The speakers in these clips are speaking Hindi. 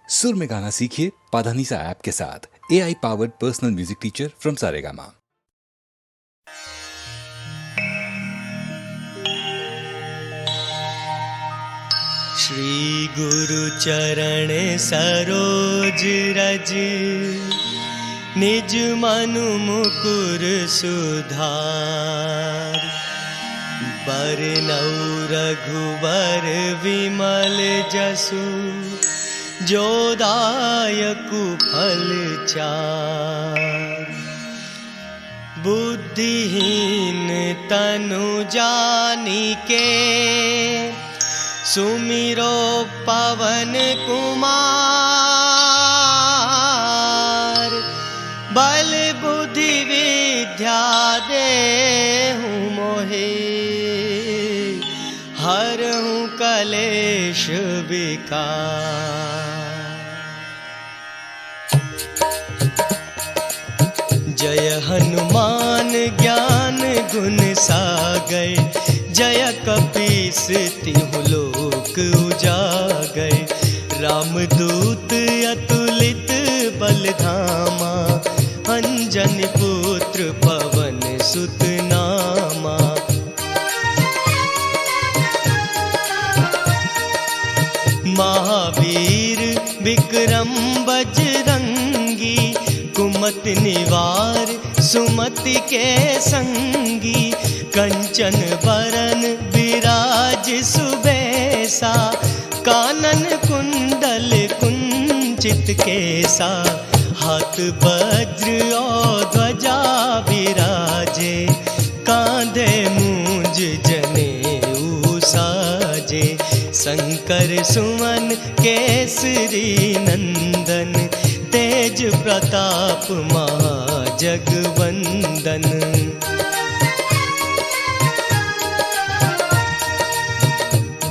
सुर में गाना सीखिए पाधानीसा ऐप के साथ। AI powered personal music teacher from Saregama. Shri गुरु चरण सरोज रज, निज मनु मुकुर सुधार। बरनउँ रघुबर विमल जसु, जो दायकु फल चार। बुद्धिहीन तनु जानिके, सुमिरो पवन कुमार। बल बुद्धि विद्या देहु मोहि, हरहु कलेश विकार। जय हनुमान ज्ञान गुण सागर, जय कपीस तिहु लोक उजागर। रामदूत अतुलित बल धामा, अंजनी पुत्र पवन सुत नामा। महावीर विक्रम बजरंगी, कुमति निवार सुमति के संगी। कंचन बरन विराज सुबेसा, कानन कुंडल कुंचित केसा। हाथ वज्र और ध्वजा विराजे, कांधे मूंज जनेऊ साजे। शंकर सुमन केसरी नंदन, तेज प्रताप महाजगवंदन।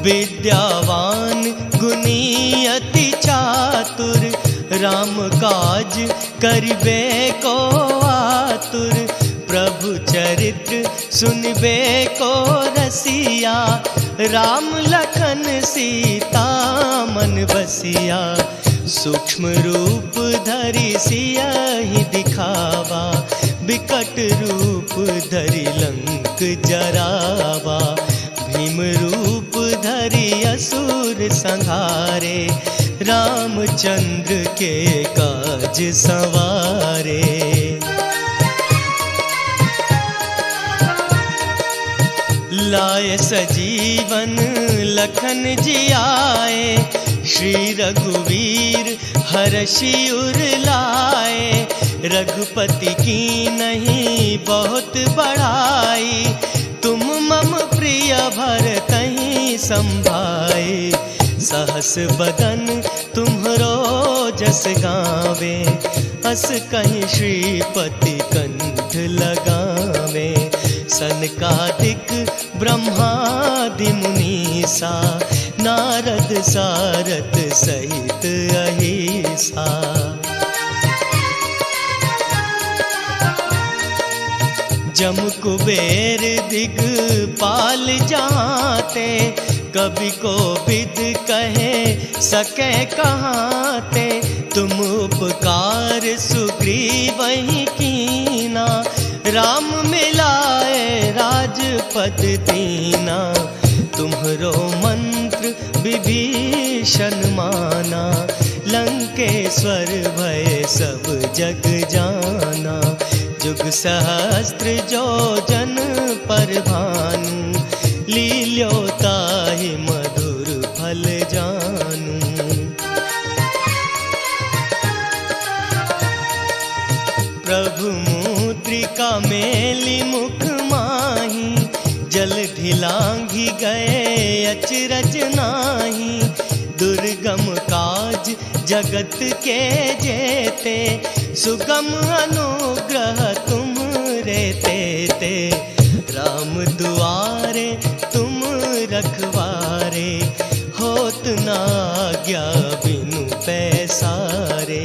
विद्यावान गुणी अति चातुर, राम काज करिबे को आतुर। प्रभु चरित्र सुनबे को रसिया, राम लखन सीता मन बसिया। सूक्ष्म रूप धरि सियहि दिखावा, बिकट रूप धरि लंक जरावा। भीम रूप धरि असुर संहारे, रामचंद्र के काज सवारे। लाए सजीवन लखन जियाए, श्री रघुवीर हरषि उर लाए। रघुपति की नहीं बहुत बड़ाई, तुम मम प्रिय भरतहि संभाए। सहस बदन तुम्हरो जस गावे, अस कहीं श्रीपति कंठ लगावे। सनकादिक ब्रह्मादि मुनीसा, नारद सारद सहित अहिसा। जम कुबेर दिगपाल जाते, कवि कोविद कहे सके कहाते। तुम उपकार सुग्रीवहि कीना, राम मिलाए राजपद दीना। तुम्हरो मंत्र विभीषण माना, लंकेश्वर भय सब जग जाना। जुग सहस्त्र जो जन पर भानु, लील्योताहि मधुर फल जानू। प्रभु मुद्रिका मेली मुख माही, जलधि लांघि गए अचरज नाही। दुर्गम काज जगत के जेते, सुगम अनुग्रह तुम्हरे तेते। राम दुआरे तुम रखवारे, होत न आज्ञा बिनु पैसारे।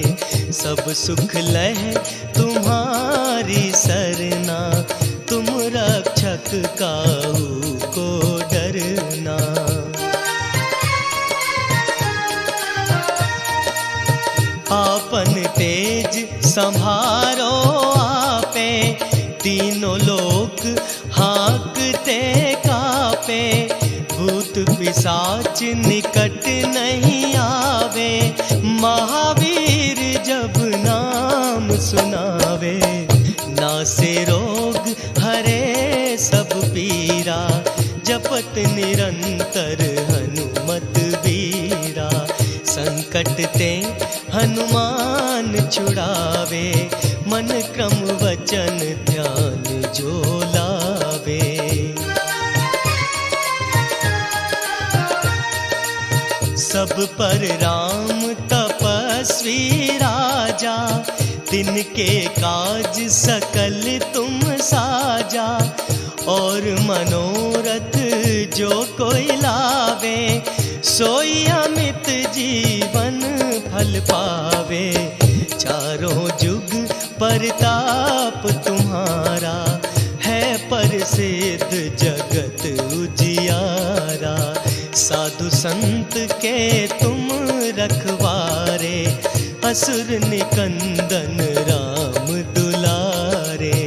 सब सुख लह तुम्हारी सरना, तुम रक्षक काहू को डरना। आपन तेज संभारो आपे, तीनों लोक हाँकते कापे, भूत पिशाच निकट नहीं आवे, महावीर जब नाम सुनावे, नासे रोग हरे सब पीरा, जपत निरंतर हनुमत बीरा, संकट ते हनुमान छुड़ावे, मन क्रम वचन ध्यान जो लावे। सब पर राम तपस्वी राजा, दिन के काज सकल तुम साजा, और मनोरथ जो कोई लावे, सोई अमित जीवन फल पावे, चारों जुग परताप तुम्हारा, है प्रसिद्ध जगत उजियारा, साधु संत के तुम रखवारे, असुर निकंदन राम दुलारे।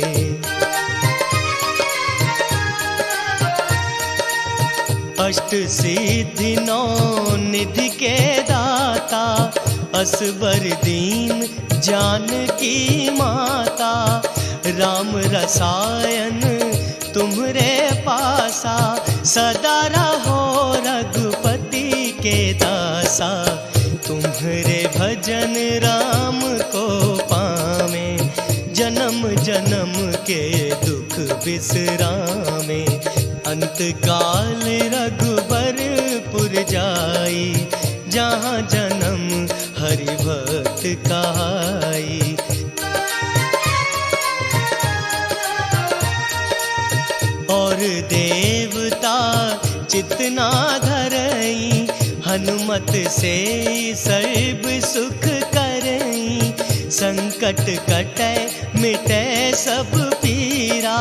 अष्ट सिद्धि नौ निधि के दाता, असबर दीन जानकी माता, राम रसायन तुम्हरे पासा, सदा रहो रघुपति के दासा, तुम्हरे भजन राम को पावे, जन्म जन्म के दुख बिसरावे, अंत काल रघुबरपुर जाई, जहाँ जन्म हरि भक्त कहाई। और देवता चितना धरई, हनुमत से सर्व सुख करई, संकट कटै मिटै सब पीरा,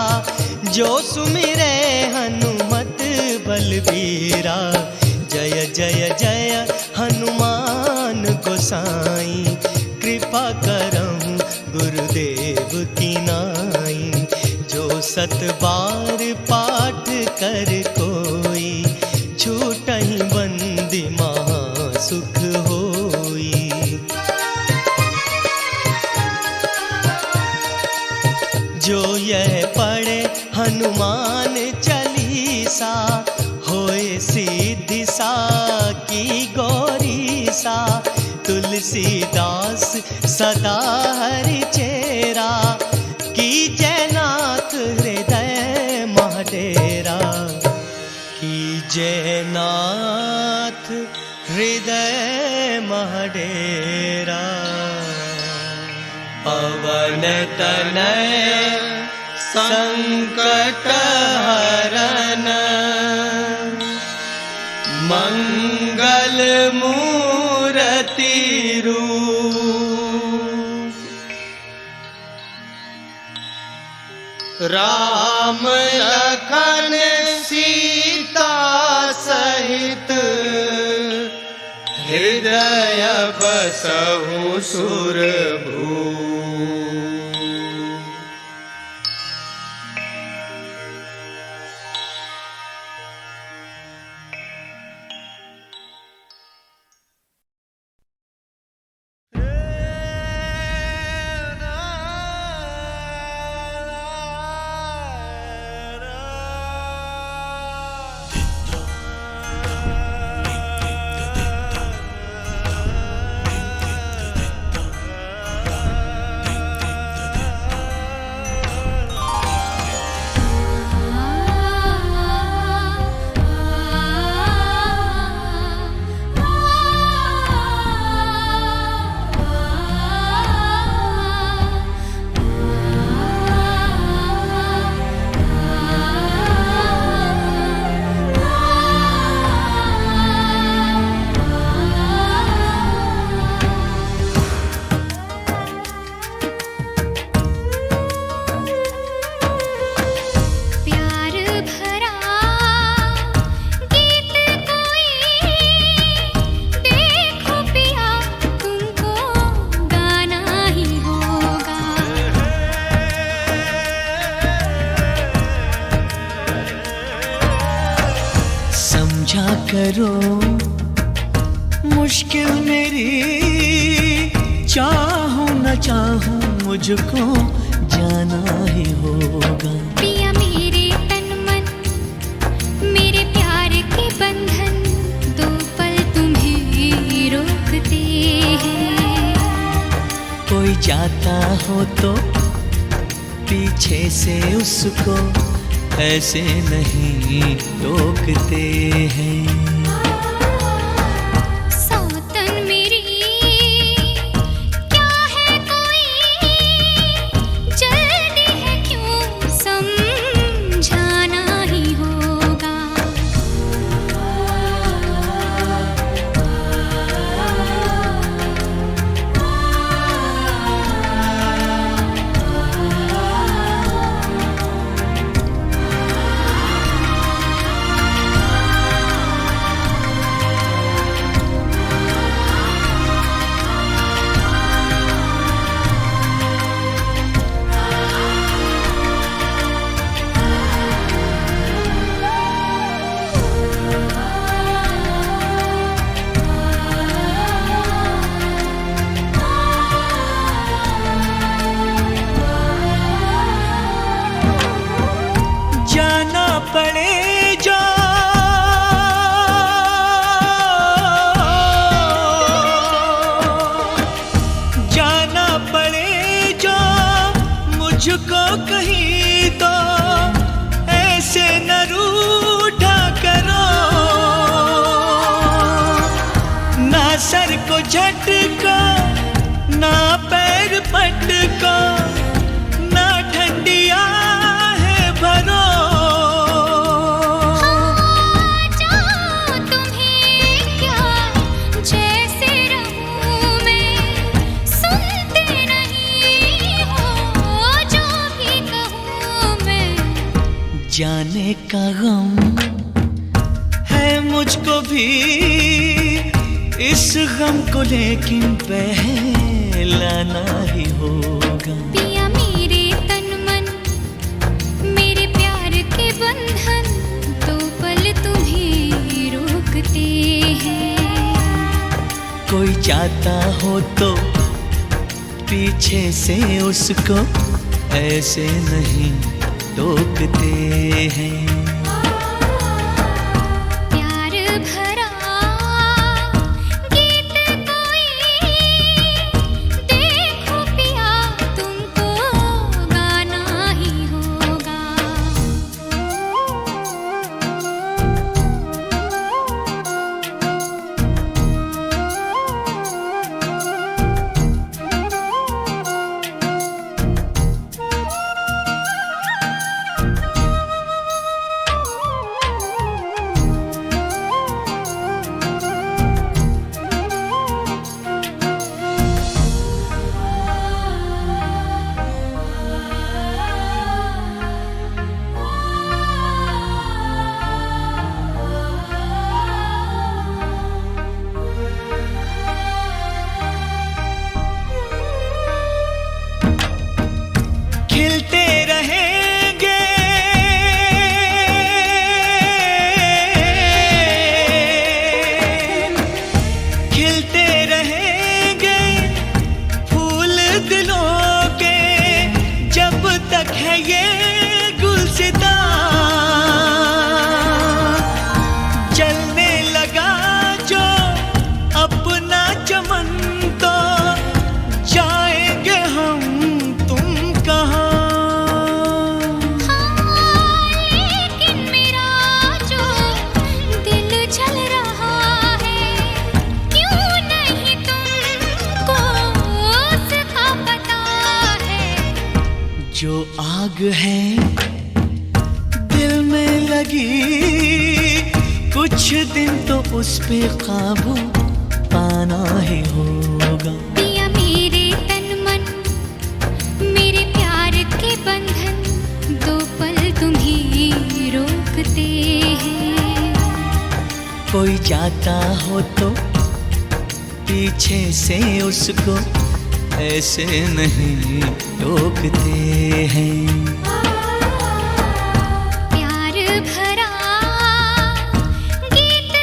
जो सुमिरै हनुमत बलबीरा, जय जय जय हनुमान गोसाई, कृपा करहु गुरुदेव की नाई, जो सत बार पाठ कर कोई, छूटहि बंदी महा सुख होई। जो यह पढ़े हनुमान चालीसा, होए सिद्धि साकी गौरीसा, तुलसीदास सदा हरि चेरा, कीजय नाथ हृदय महडेरा, कीजय नाथ हृदय महडेरा। पवन तनय संकट हरन, मंगल मूरति रूप, राम लखन सीता सहित, हृदय बसहु सुरभूप। करो, मुश्किल मेरी चाहूं न चाहूं मुझको जाना ही होगा। पिया मेरे तन मन मेरे प्यार के बंधन दो पल तुम्हें रोकते हैं। कोई जाता हो तो पीछे से उसको ऐसे नहीं टोकते हैं। सौतन मेरी क्या है कोई जल्दी है क्यों समझाना ही होगा। जाना पड़े जो जाना पड़े जो मुझको कहीं तो ऐसे न रूठा करो। ना सर को झटको, ना पैर पटको, ना ठंडिया है भरो। जाओ तुम्हें क्या जैसे रहूं मैं, सुनते नहीं हो जो भी कहूं मैं। जाने का गम है मुझको भी इस गम को, लेकिन पहलाना ही होगा। पिया मेरे तन मन मेरे प्यार के बंधन दो पल तुम्हें रोकते हैं। कोई जाता हो तो पीछे से उसको ऐसे नहीं टोकते हैं। प्यार भरा गीत कोई देखो पिया तुमको गाना ही होगा। खिलते रहेंगे खिलते रहेंगे फूल दिलों के, जब तक है ये गुलसिता। चलने लगा जो अपना चमन तो जाएंगे हम तुम कहाँ। लेकिन मेरा जो दिल जल रहा है क्यों नहीं तुमको उसका पता है। जो आग है दिल में लगी, कुछ दिन तो उस पे काबू पाना ही होगा। पिया मेरे तन मन मेरे प्यार के बंधन दो पल तुम्हें रोकते हैं। कोई जाता हो तो पीछे से उसको ऐसे नहीं टोकते हैं। प्यार भरा गीत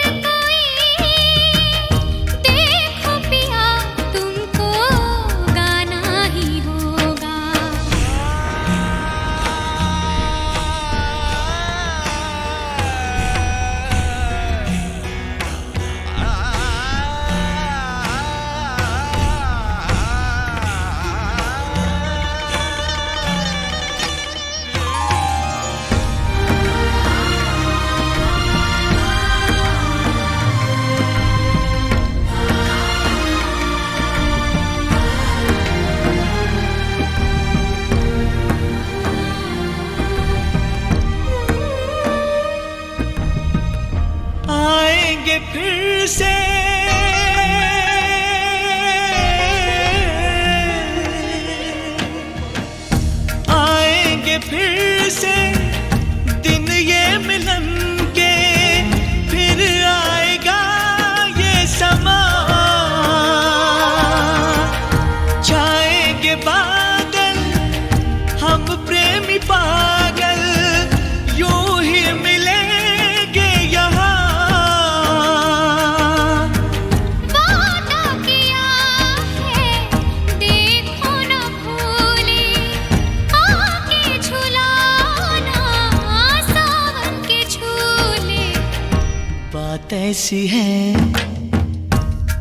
कैसी है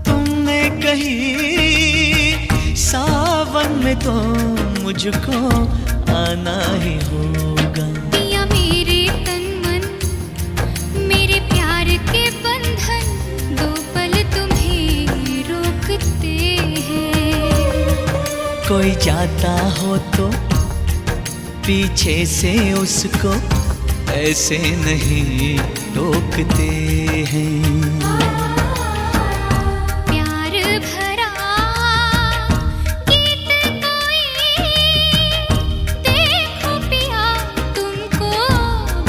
तुमने कही सावन में तो मुझको आना ही होगा। पिया मेरे तन मन मेरे प्यार के बंधन दो पल तुम्हें रोकते हैं। कोई जाता हो तो पीछे से उसको ऐसे नहीं रोकते हैं। प्यार भरा गीत कोई देखो पिया तुमको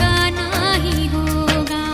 गाना ही होगा।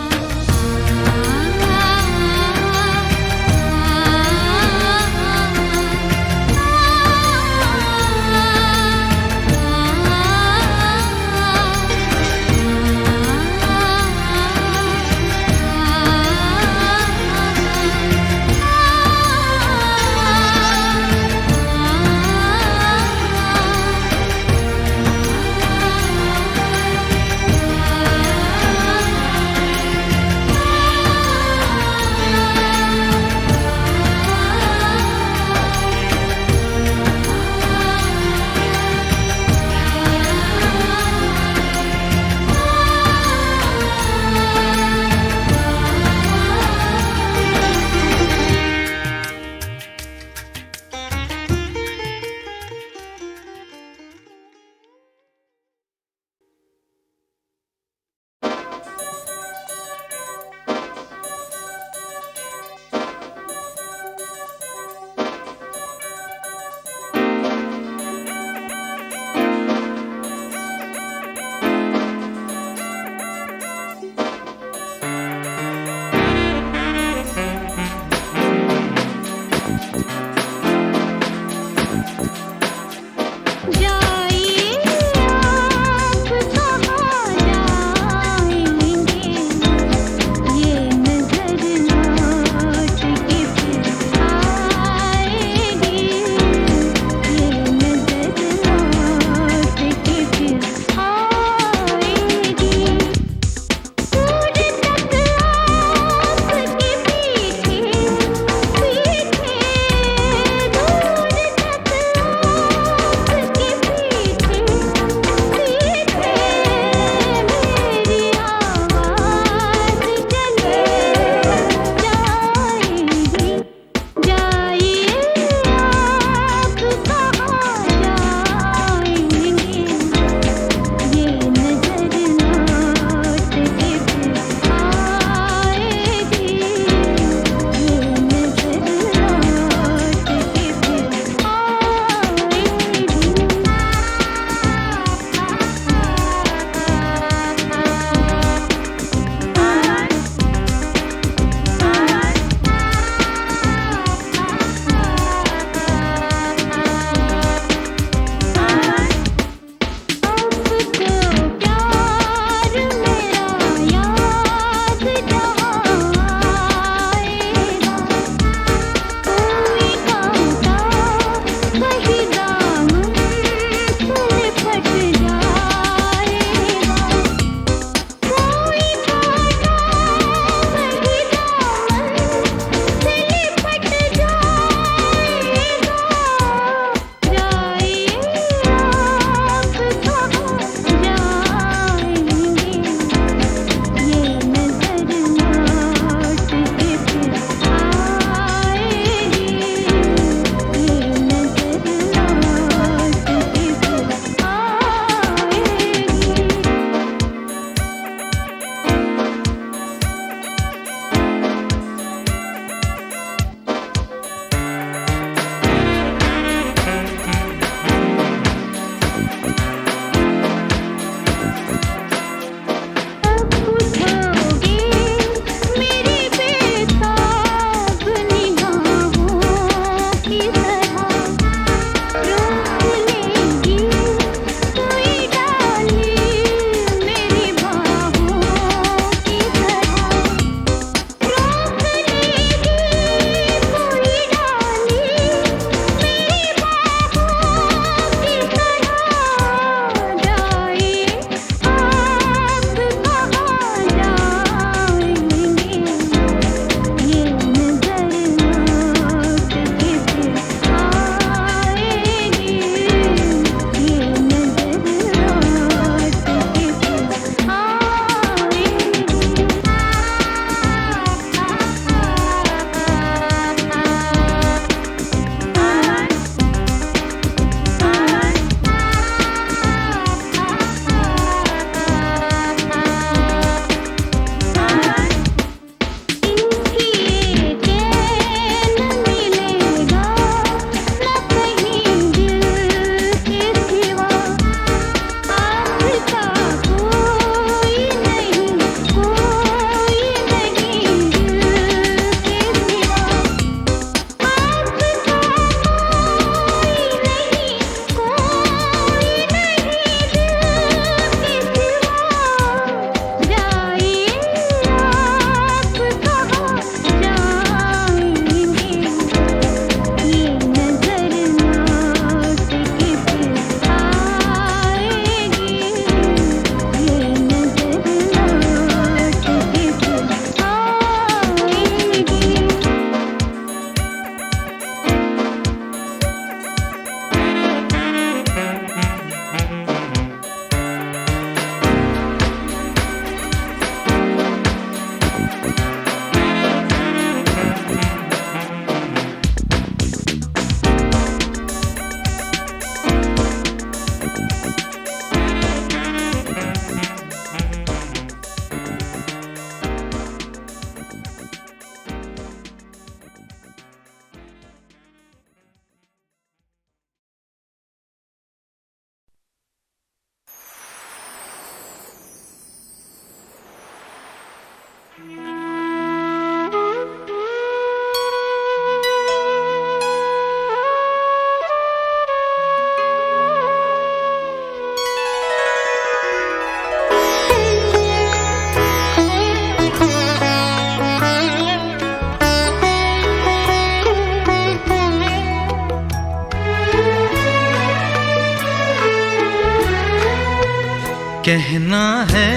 कहना है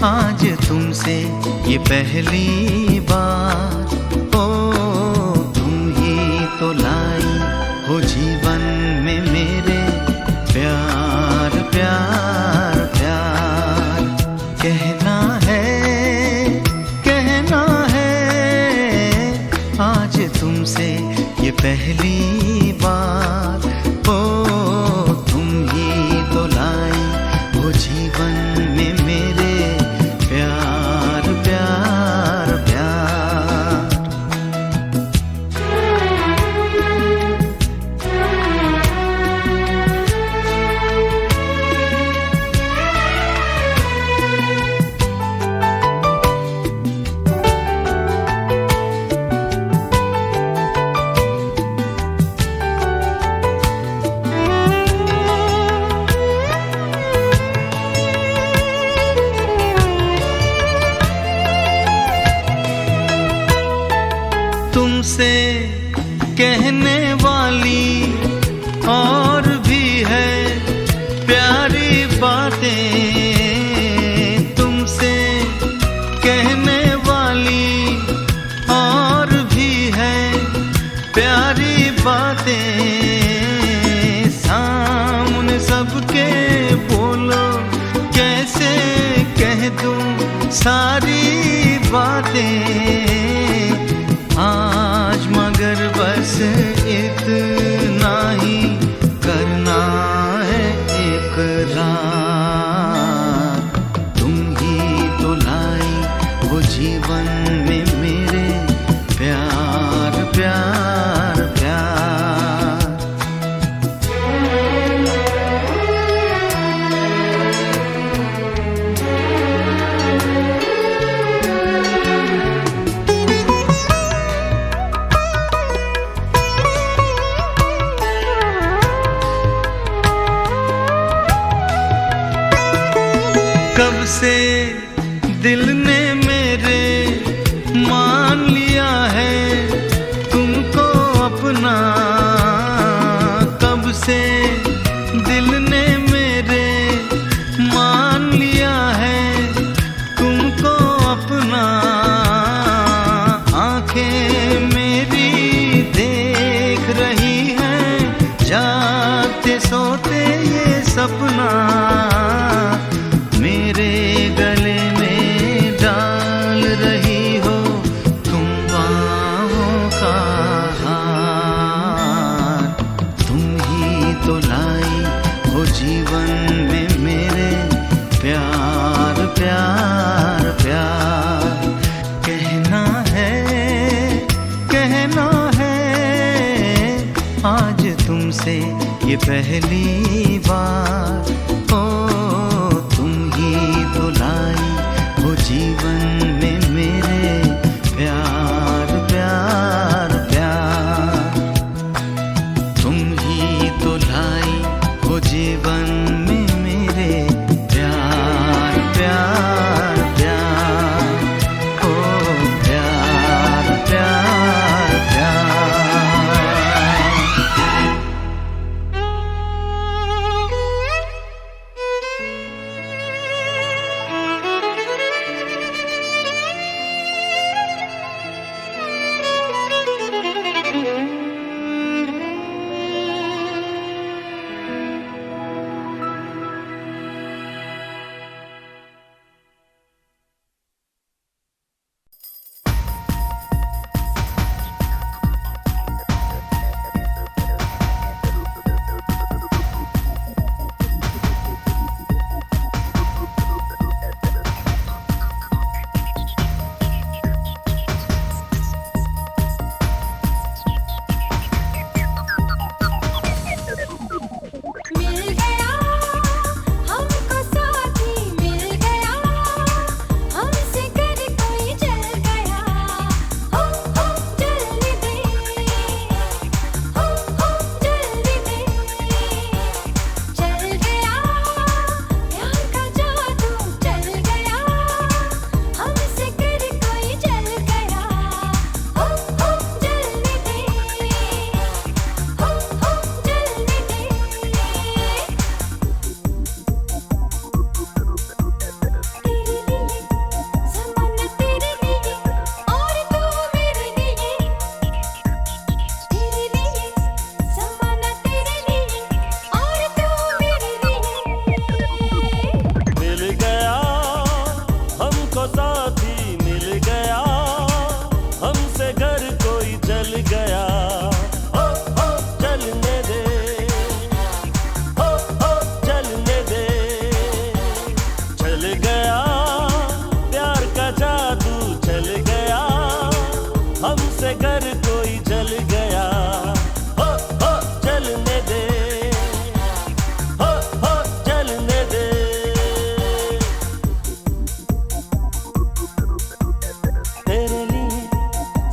आज तुमसे ये पहली बार। ओ तुम ही तो लाई हो जीवन में मेरे प्यार प्यार प्यार। कहना है आज तुमसे ये पहली बार। ओ तुम ही तो लाई हो जीवन में मेरे प्यार प्यार प्यार। तुमसे कहने वाली और भी है प्यारी बातें। तुमसे कहने वाली और भी है प्यारी बातें। सामने सबके बोलो कैसे कह दूं सारी बातें। आज मगर बस इतना ही करना है इकरार। तुम ही तो लाई वो जीवन में मेरे प्यार प्यार प्यार। कब से दिल ने मेरे मान लिया है तुमको अपना। कब से दिल ने मेरे मान लिया है तुमको अपना। आंखें मेरी देख रही हैं जागते सोते ये सपना। मेरे गले में डाल रही हो तुम बाहों का हार। तुम ही तो लाई हो जीवन में मेरे प्यार प्यार प्यार। कहना है आज तुमसे ये पहली बार। ओ तो लाई हो जीवन में मेरे प्यार प्यार प्यार। तुम ही तो लाई हो जीवन में मेरे प्यार प्यार प्यार। ओ प्यार प्यार प्यार। घर कोई जल गया। हो जलने दे, हो जलने दे। तेरे लिए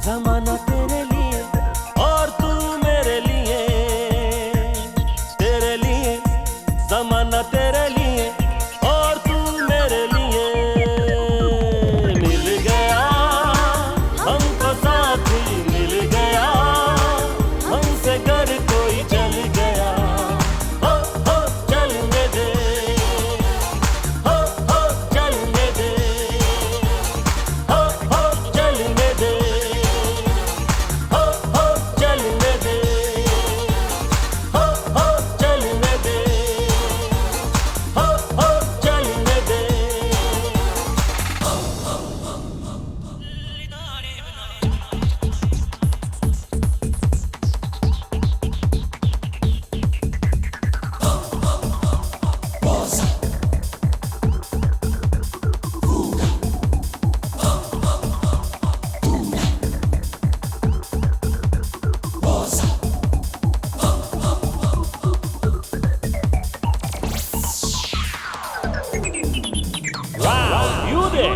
ज़माना, तेरे लिए और तू मेरे लिए। तेरे लिए ज़माना, तेरे लिए और तू मेरे लिए। मिल गया हमको साथी, मिल गया हमसे घर कोई जल गया। हो जलने दे, हो जलने दे, हो जलने दे, हो जलने दे, हो जलने दे, हो जलने दे। Wow, you there?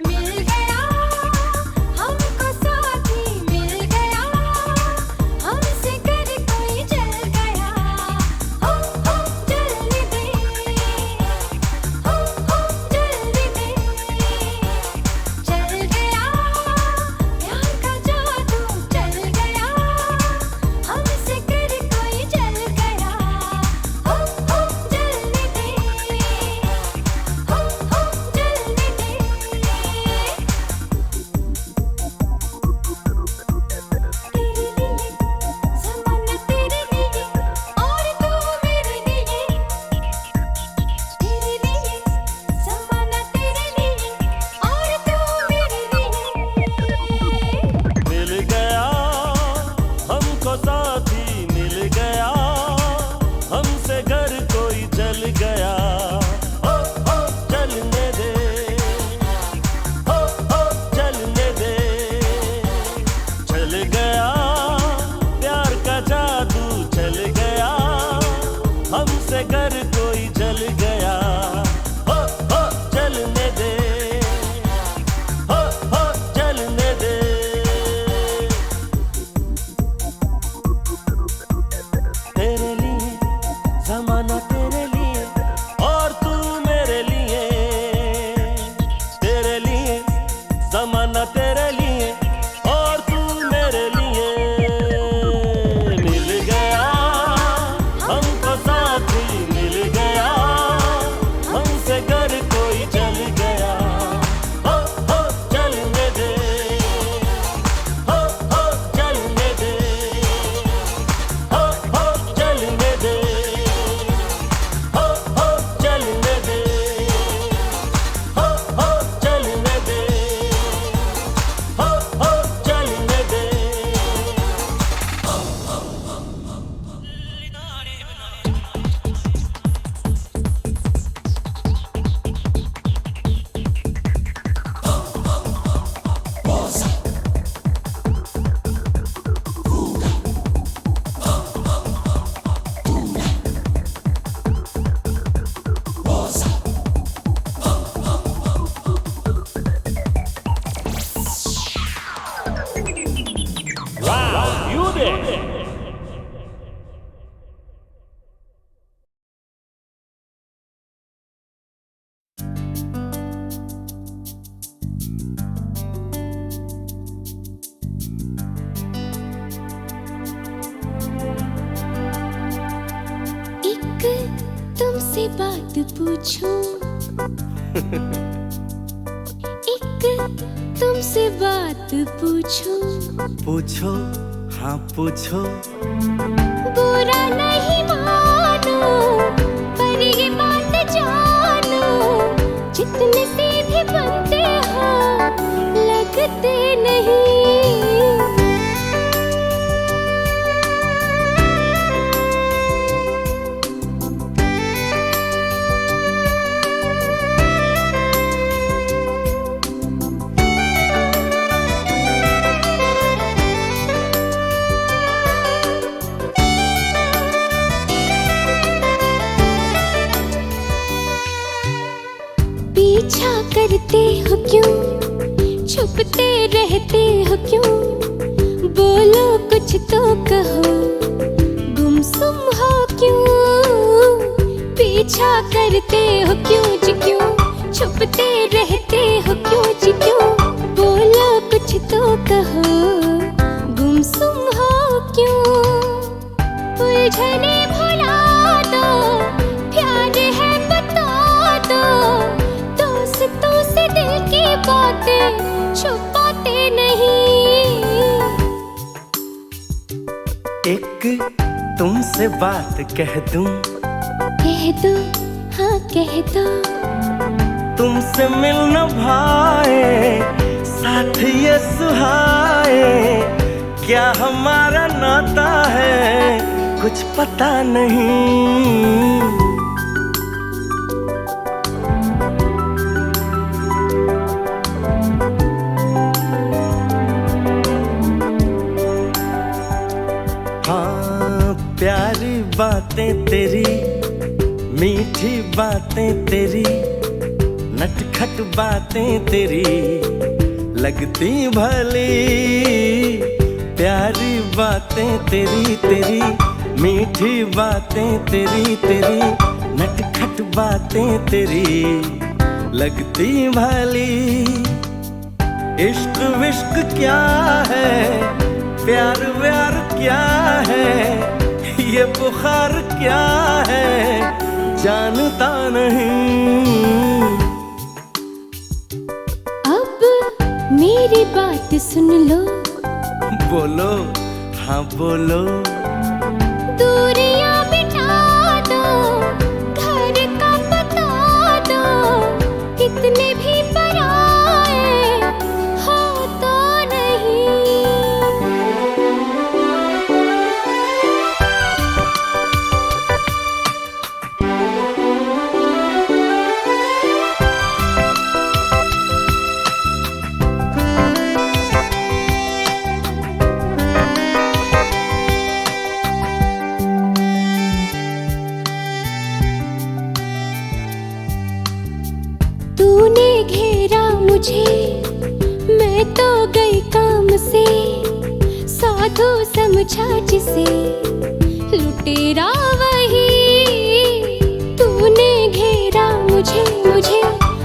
मिल गया हमको साथी, मिल गया हमसे घर कोई जल गया। हो जलने दे, हो जलने दे। चल गया प्यार का जादू, चल गया हमसे घर कोई जल गया। हो जलने दे, हो जलने दे। तेरे लिए ज़माना, तेरे लिए और तू मेरे लिए। तेरे लिए ज़माना, तेरे लिए और तू मेरे लिए। मिल गया हमको साथी, मिल गया हमसे घर कोई जल गया। हो जलने दे, हो जलने दे। चल गया प्यार का जादू, चल गया हमसे घर कोई जल गया। हो जलने दे, हो जलने दे। तेरे लिए ज़माना, तेरे लिए और तू मेरे लिए। तेरे लिए ज़माना, तेरे लिए और तू मेरे लिए। मिल गया हमको साथी, मिल गया हमसे घर कोई जल गया। हो जलने दे, हो जलने दे, हो जलने दे, हो जलने दे, हो जलने दे, हो जलने दे। Wow, you there? एक तुमसे बात पूछूं, एक तुमसे बात पूछूं। पूछो हाँ पूछो। बुरा नहीं मानो पर ये बात जानो, जितने सीधे बनते हो लगते नहीं। पीछा करते हो क्यों, छुपते रहते हो क्यों, बोलो कुछ तो कहो, गुमसुम हो क्यों। पीछा करते हो क्यों जी क्यों, छुपते रहते हो क्यों जी क्यों, बोलो कुछ तो कहो, गुमसुम हो क्यों। उलझने भुला दो, प्यार है बता दो, दोस्तों से दिल की बातें छुपाते नहीं। एक तुमसे बात कह दूं, कह दो हाँ कह दो, तुमसे मिल न भाए साथ ये सुहाए, क्या हमारा नाता है कुछ पता नहीं। हाँ प्यारी बातें तेरी, मीठी बातें तेरी, नटखट बातें तेरी लगती भली। प्यारी बातें तेरी तेरी, मीठी बातें तेरी तेरी, नटखट बातें तेरी लगती भली। इश्क विश्क क्या है, प्यार व्यार क्या है, ये बुखार क्या है जानता नहीं। अब मेरी बात सुन लो, बोलो हाँ बोलो। दूरियां मिटा दो, घर का बता दो, कितने भी पराए हो तो नहीं। तूने घेरा मुझे, मैं तो गई काम से, साधु समझा जिसे लुटेरा वही। तूने घेरा मुझे मुझे,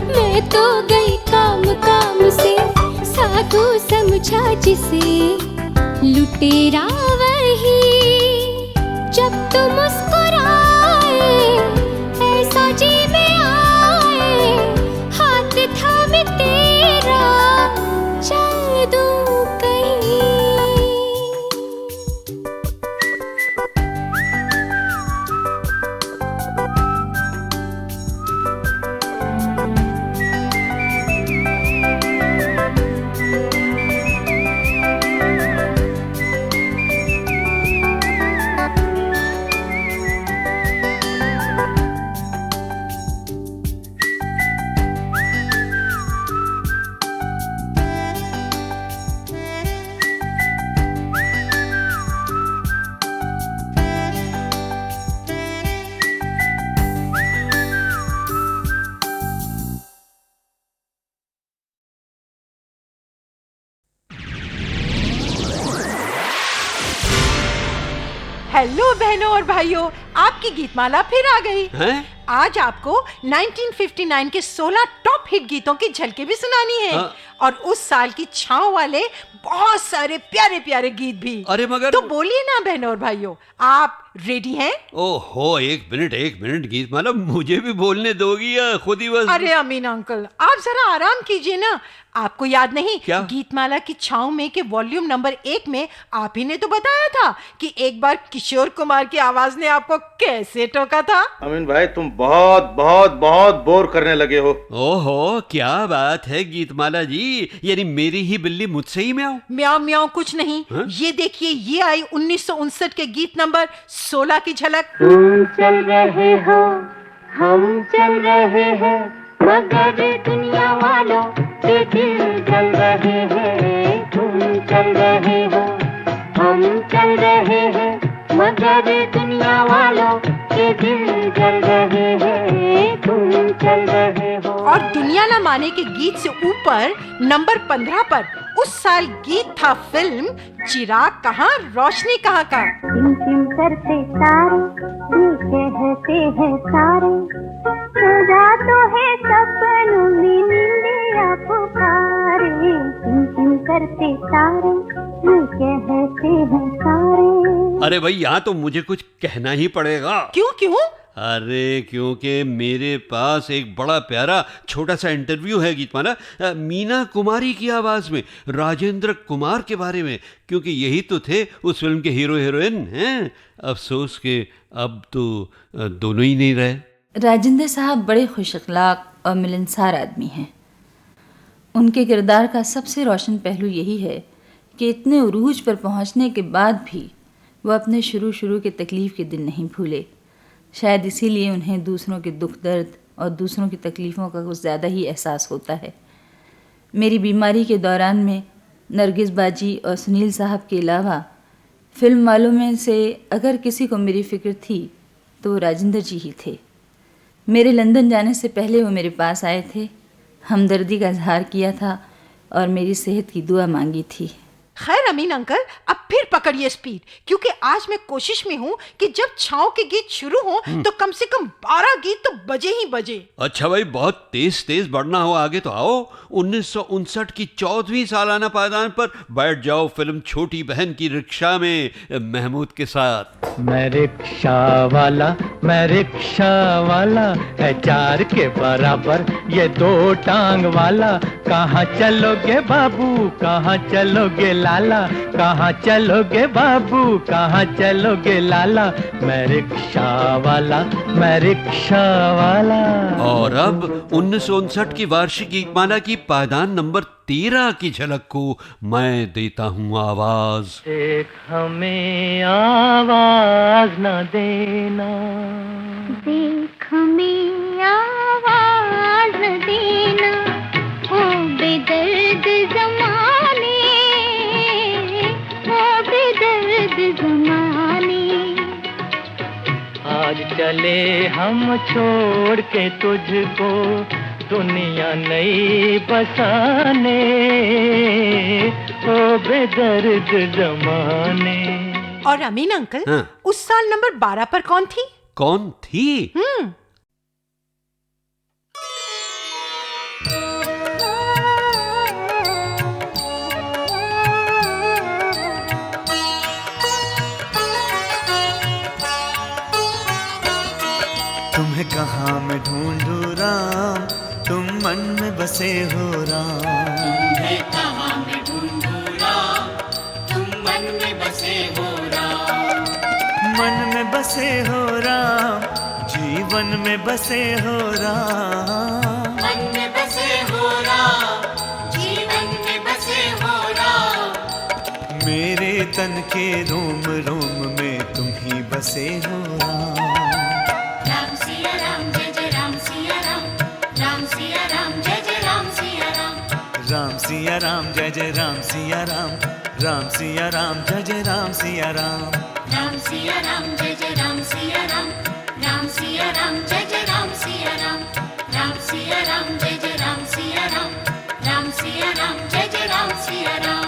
मैं तो गई काम से, साधु समझा जिसे लुटेरा वही। जब तुम मुस्कुराए ऐसा जी में आए, हाथ थामे तेरा चल दूं कहीं। हेलो बहनों और भाइयों, आपकी गीतमाला फिर आ गई है? आज आपको 1959 के 16 टॉप हिट गीतों की झलकें भी सुनानी है। और उस साल की छाँव वाले बहुत सारे प्यारे प्यारे गीत भी। अरे मगर तो बोलिए ना बहनों और भाइयों, आप रेडी हैं? ओहो, एक मिनट गीतमाला, मुझे भी बोलने दोगी या खुद ही बस? अरे अमीन अंकल, आप जरा आराम कीजिए ना। आपको याद नहीं क्या? गीतमाला की छाँव में के वॉल्यूम नंबर 1 में आप ही ने तो बताया था कि एक बार किशोर कुमार की आवाज ने आपको कैसे टोका था। अमीन भाई, तुम बहुत बहुत बहुत बोर करने लगे हो। ओहो, क्या बात है गीतमाला जी, यानी मेरी ही बिल्ली मुझसे ही म्याऊं? म्याऊं म्याऊं कुछ नहीं। हाँ? ये देखिए, ये आई 1959 के गीत नंबर 16 की झलक। तुम चल रहे हो, हम चल रहे हैं, मगर दुनिया वालों के दिल जल रहे हैं। तुम चल रहे हो, हम चल रहे हैं, मगर दुनिया वालों के दिल जल रहे हैं। तुम चल रहे हो। और दुनिया ना माने के गीत से ऊपर नंबर 15 पर उस साल गीत था फिल्म चिराग कहाँ रोशनी कहाँ का। टिम टिम करते तारे, ये कहते हैं सारे, सजा तो है सपनों में निंदिया पुकारे। टिम टिम करते तारे, ये कहते हैं सारे। अरे भाई, यहाँ तो मुझे कुछ कहना ही पड़ेगा। क्यों क्यों? अरे क्योंकि मेरे पास एक बड़ा प्यारा छोटा सा इंटरव्यू है गीतमाला, मीना कुमारी की आवाज में राजेंद्र कुमार के बारे में, क्योंकि यही तो थे उस फिल्म के हीरो हीरोइन हैं। अफसोस के अब तो दोनों ही नहीं रहे। राजेंद्र साहब बड़े खुश अखलाक और मिलनसार आदमी हैं। उनके किरदार का सबसे रोशन पहलू यही है कि इतने उरूज पर पहुंचने के बाद भी वो अपने शुरू के तकलीफ़ के दिन नहीं भूले। शायद इसीलिए उन्हें दूसरों के दुख दर्द और दूसरों की तकलीफ़ों का कुछ ज़्यादा ही एहसास होता है। मेरी बीमारी के दौरान में नरगिस बाजी और सुनील साहब के अलावा फिल्म वालों में से अगर किसी को मेरी फ़िक्र थी तो वो राजेंद्र जी ही थे। मेरे लंदन जाने से पहले वो मेरे पास आए थे, हमदर्दी का इजहार किया था और मेरी सेहत की दुआ मांगी थी। खैर अमीन अंकल, अब फिर पकड़िए स्पीड, क्योंकि आज मैं कोशिश में हूँ कि जब छाँव के गीत शुरू हो तो कम से कम 12 गीत तो बजे ही बजे। अच्छा भाई, बहुत तेज बढ़ना हो आगे तो आओ। 1959 की 14वीं सालाना पायदान पर बैठ जाओ फिल्म छोटी बहन की रिक्शा में महमूद के साथ। मैं रिक्शा वाला है 4 के बराबर ये 2 टांग वाला। कहाँ चलोगे बाबू, कहाँ चलोगे लाला, कहाँ चलोगे बाबू, कहाँ चलोगे लाला। मैं रिक्शा वाला। और अब 1959 की वार्षिक गीतमाला की पायदान नंबर 13 की झलक को मैं देता हूँ आवाज। एक हमें आवाज न देना, देख हमें आवाज न देना, ओ बेदर्द ज़माने, ओ बेदर्द ज़माने। आज चले हम छोड़ के तुझको दुनिया नई बसाने, ओ बेदर्द ज़माने। और अमीन अंकल, हाँ। उस साल नंबर 12 पर कौन थी? कौन थी? तुम्हें कहाँ मैं ढूंढूं राम, तुम मन में बसे हो राम। तुम्हें कहाँ मैं ढूंढूं राम, तुम मन में बसे हो राम। मन में बसे हो राम, जीवन में बसे हो राम। मन में बसे हो राम, जीवन में बसे हो राम। मेरे तन के रोम रोम में तुम ही बसे हो राम। राम सिया राम जय जय राम सिया राम, राम सिया राम जय जय राम सिया राम। राम सिया राम जय जय राम सिया राम, राम सिया राम जय जय राम सिया राम। राम सिया राम जय जय राम सिया राम, राम सिया राम जय जय राम सिया राम। राम सिया राम जय जय राम सिया राम, राम सिया राम जय जय राम सिया राम।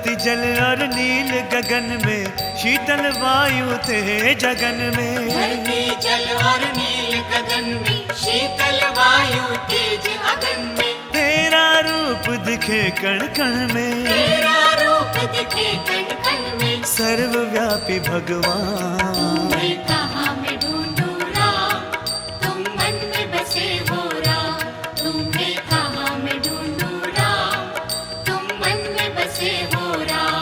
धरती जल और नील गगन में, शीतल वायु थे जगन में। धरती जल और नील गगन में, शीतल वायु तेज अगन में। तेरा रूप दिखे कण कण में, तेरा रूप दिखे कण कण में। सर्वव्यापी भगवान तुम्हें कहाँ मैं ढूंढूं राम, तुम मन में बसे हो राम। तुम्हें कहाँ मैं ढूंढूं राम, तुम मन में बसे हो राम।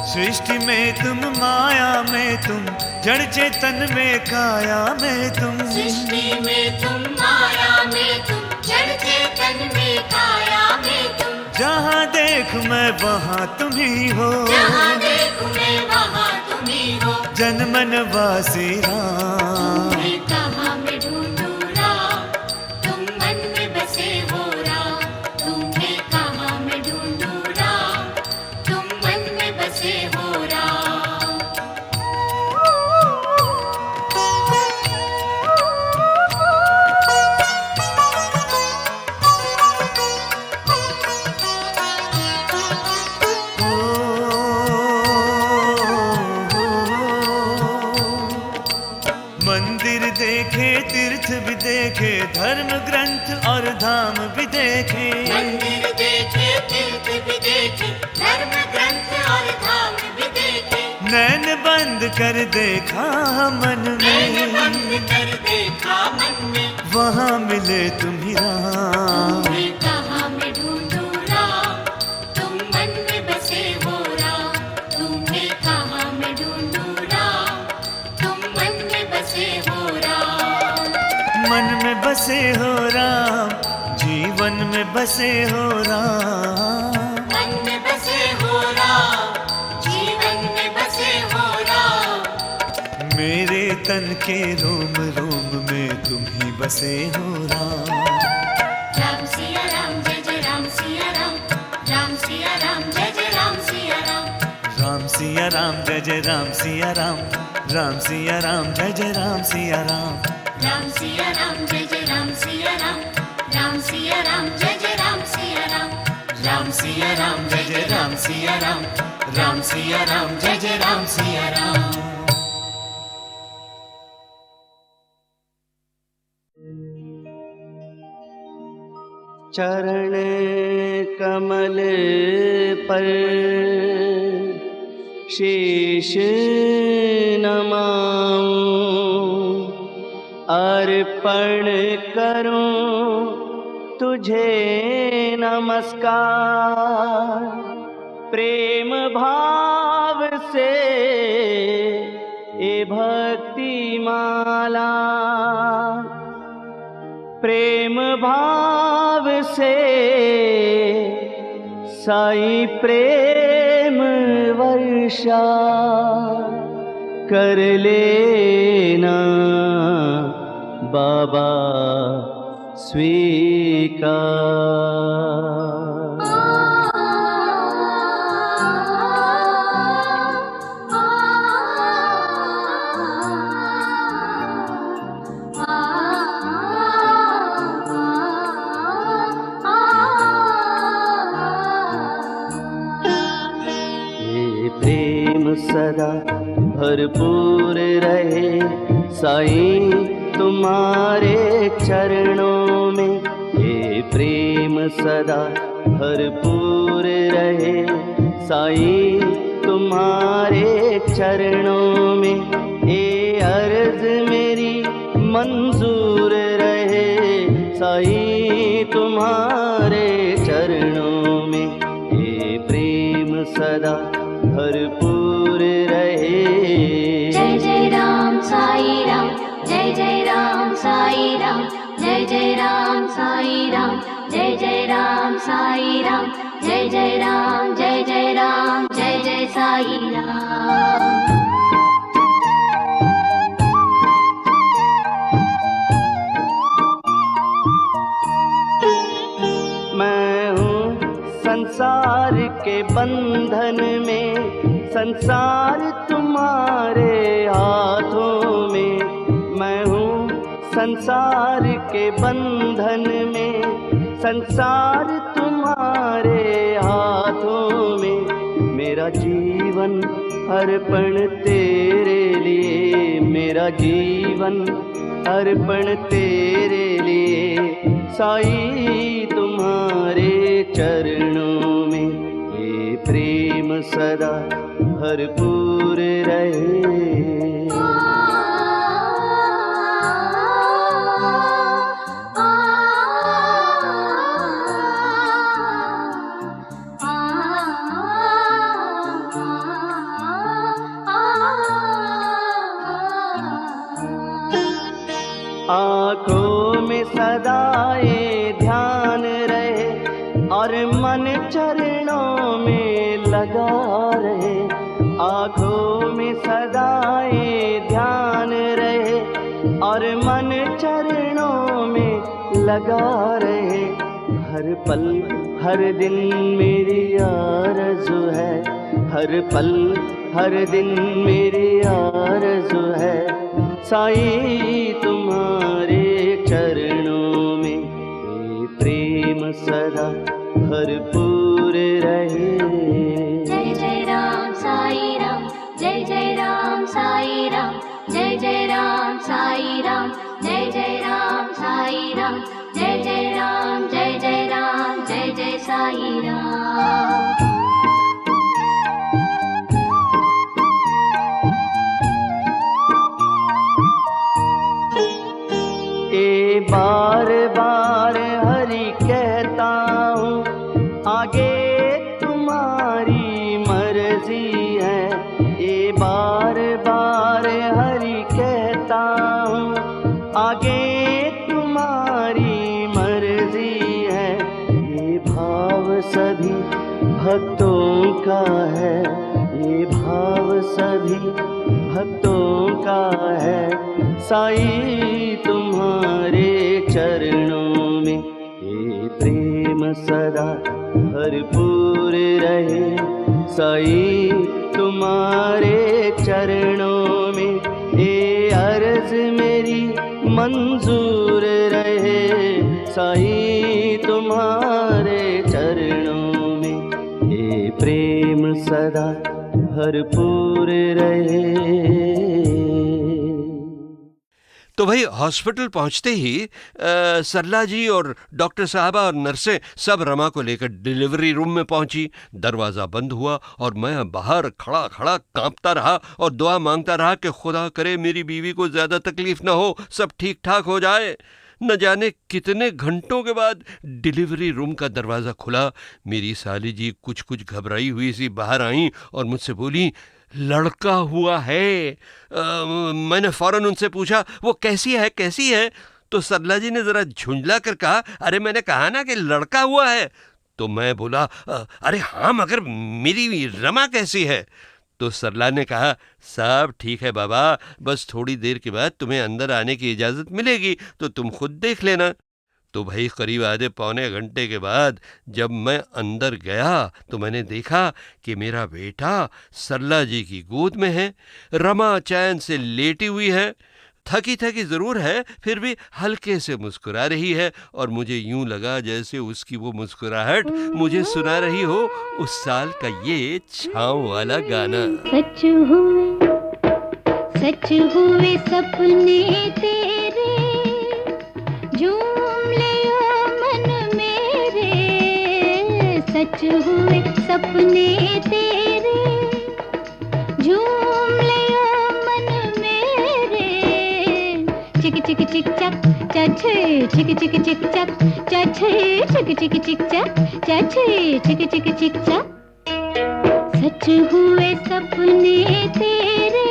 सृष्टि में तुम, माया में तुम, जड़ चेतन में काया में तुम। सृष्टि में तुम, माया में तुम, जड़ चेतन में काया में तुम। जहाँ देख मैं वहाँ तुम ही हो, जहाँ देखूं मैं वहाँ तुम ही हो। जन मन वासी राम। तुम्हें कहाँ मैं ढूंढूं राम, तुम मन में बसे हो राम। तुम्हें कहाँ मैं ढूंढूं राम, तुम मन में बसे हो राम। मंदिर देखे, तीर्थ भी देखे, धर्म ग्रंथ और धाम भी देखे। मंदिर देखे, तीर्थ भी देखे, धर्म ग्रंथ और धाम भी देखे। नैन बंद कर देखा मन मैंने में, बंद कर देखा मन में। वहाँ मिले तुम ही राम। तुम्हें कहाँ मैं ढूंढूं राम, तुम मन में बसे हो राम। तुम्हें कहाँ मैं ढूंढूं राम, तुम मन में बसे हो राम। मन में बसे हो राम, जीवन में बसे हो राम। मन में बसे हो राम, जीवन में बसे हो राम। मेरे तन के रोम रोम में तुम ही बसे हो राम। राम सिया राम, जय जय राम सिया राम। राम सिया राम, जय जय राम सिया राम। राम सिया राम, जय जय राम सिया राम। राम सिया राम, जय जय राम सिया राम। राम सिया राम, जय जय राम सिया राम। राम सिया राम, जय जय राम सिया राम। राम सिया राम, जय जय राम सिया राम। राम सिया राम, जय जय राम सिया राम। चरण कमल पर शीश नमाऊं, अर्पण करूं तुझे नमस्कार। प्रेम भाव से ये भक्ति माला, प्रेम भाव से साई प्रेम वर्षा कर लेना बाबा स्वीकार। सदा भरपूर रहे साईं तुम्हारे चरणों में। ये प्रेम सदा भरपूर रहे साईं तुम्हारे चरणों में। ये अर्ज मेरी मंजूर रहे साईं तुम्हारे चरणों में। ये प्रेम सदा भरपूर रहे। जय जय राम साई राम, जय जय राम साई राम, जय जय राम साई राम, जय जय राम साई राम, जय जय राम, जय जय राम, जय जय साई राम। मैं हूँ संसार के बंधन में, संसार तुम्हारे हाथों में। मैं हूँ संसार के बंधन में, संसार तुम्हारे हाथों में। मेरा जीवन अर्पण तेरे लिए, मेरा जीवन अर्पण तेरे लिए। साईं तुम्हारे चरणों में ये प्रेम सदा भरपूर रहे। आँखों में सदा ये ध्यान रहे और मन चरणों में लगा रहे। आँखों में सदा ये ध्यान रहे और मन चरणों में लगा रहे। हर पल हर दिन मेरी आरज़ू है, हर पल हर दिन मेरी आरज़ू है। साईं तुम्हारे चरणों में ये प्रेम सदा भरपूर रहे। जय जय राम साई राम, जय जय राम साई राम, जय जय राम साई राम, जय जय राम साई राम, जय जय राम, जय जय राम, जय जय साई राम। बार बार हरि कहता हूँ, आगे तुम्हारी मर्जी है। ये बार बार हरि कहता हूँ, आगे तुम्हारी मर्जी है। ये भाव सभी भक्तों का है, ये भाव सभी भक्तों का है। साईं तुम्हारे चरणों में ये प्रेम सदा भरपूर रहे। साईं तुम्हारे चरणों में ये अर्ज मेरी मंजूर रहे। साईं तुम्हारे चरणों में ये प्रेम सदा भरपूर रहे। तो भाई हॉस्पिटल पहुंचते ही सरला जी और डॉक्टर साहबा और नर्सें सब रमा को लेकर डिलीवरी रूम में पहुंची। दरवाज़ा बंद हुआ और मैं बाहर खड़ा खड़ा कांपता रहा और दुआ मांगता रहा कि खुदा करे मेरी बीवी को ज़्यादा तकलीफ ना हो, सब ठीक ठाक हो जाए। न जाने कितने घंटों के बाद डिलीवरी रूम का दरवाज़ा खुला। मेरी साली जी कुछ कुछ घबराई हुई सी बाहर आई और मुझसे बोली, लड़का हुआ है। मैंने फ़ौरन उनसे पूछा, वो कैसी है? तो सरला जी ने ज़रा झुंझला कर कहा, अरे मैंने कहा ना कि लड़का हुआ है। तो मैं बोला, अरे हाँ मगर मेरी रमा कैसी है? तो सरला ने कहा, सब ठीक है बाबा, बस थोड़ी देर के बाद तुम्हें अंदर आने की इजाज़त मिलेगी तो तुम खुद देख लेना। तो भाई करीब आधे पौने घंटे के बाद जब मैं अंदर गया तो मैंने देखा कि मेरा बेटा सरला जी की गोद में है। रमा चैन से लेटी हुई है, थकी थकी ज़रूर है, फिर भी हल्के से मुस्कुरा रही है और मुझे यूं लगा जैसे उसकी वो मुस्कुराहट मुझे सुना रही हो उस साल का ये छाँव वाला गाना। सच हुए सपने तेरे, झूम लियो मन मेरे। सच हुए सपने तेरे, झूम लियो मन मेरे। चिक चिक चिक चक चछे, चिक चिक चिक चक चछे, चिक चिक चिक चक चछे, चिक चिक चिक चक। सच हुए सपने तेरे।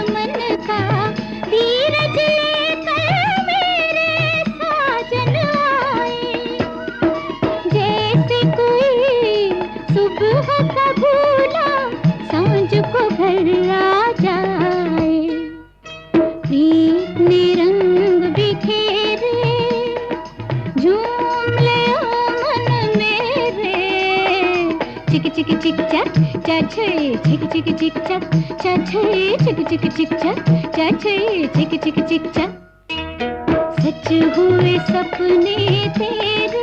मन चाचे चिक चिक चिक चक, चाचे चिक चिक चिक चक, चाचे चिक चिक चिक चक। सच हुए सपने तेरे,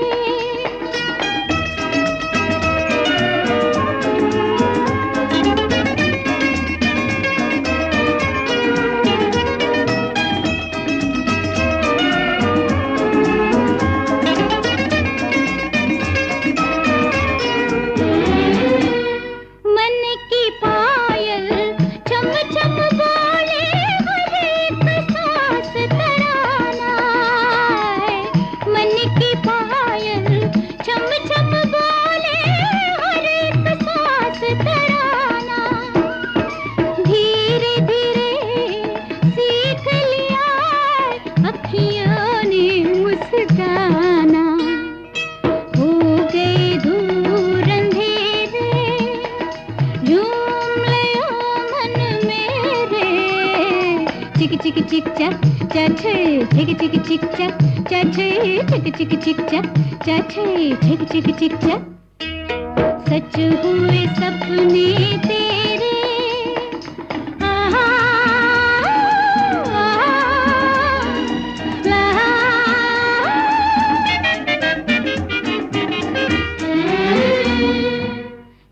चिक चिक चक, चाचे चिक चिक चिक चक, चाचे चिक चिक चिक चक, चाचे चिक चिक चिक चक। सच हुए सपने तेरे, आहा,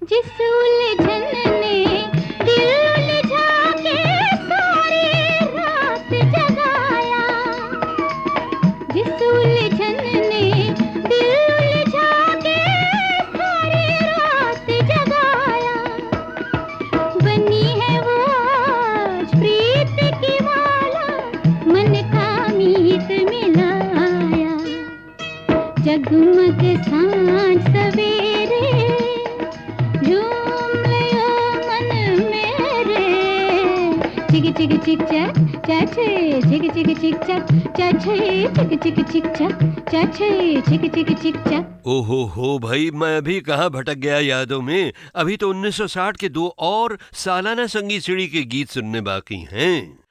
जिस उलझन ने दिल उलझा के सारी रात जगाया, जिस उलझन ने दिल उलझा के सारी रात जगाया, बनी है वो आज प्रीत की माला, मन का मीत मिलाया। जगमग सांझ सवेरे झूम लियो मन मेरे, चिक चिक चिक चक, चाचे चिक चिक चिक चक, चाचे चिक चिक चिक चक, चाचे चिक चिक चिक चक। ओहो हो भाई, मैं अभी कहाँ भटक गया यादों में। अभी तो 1960 के 2 और सालाना संगीत सीढ़ी के गीत सुनने बाकी हैं।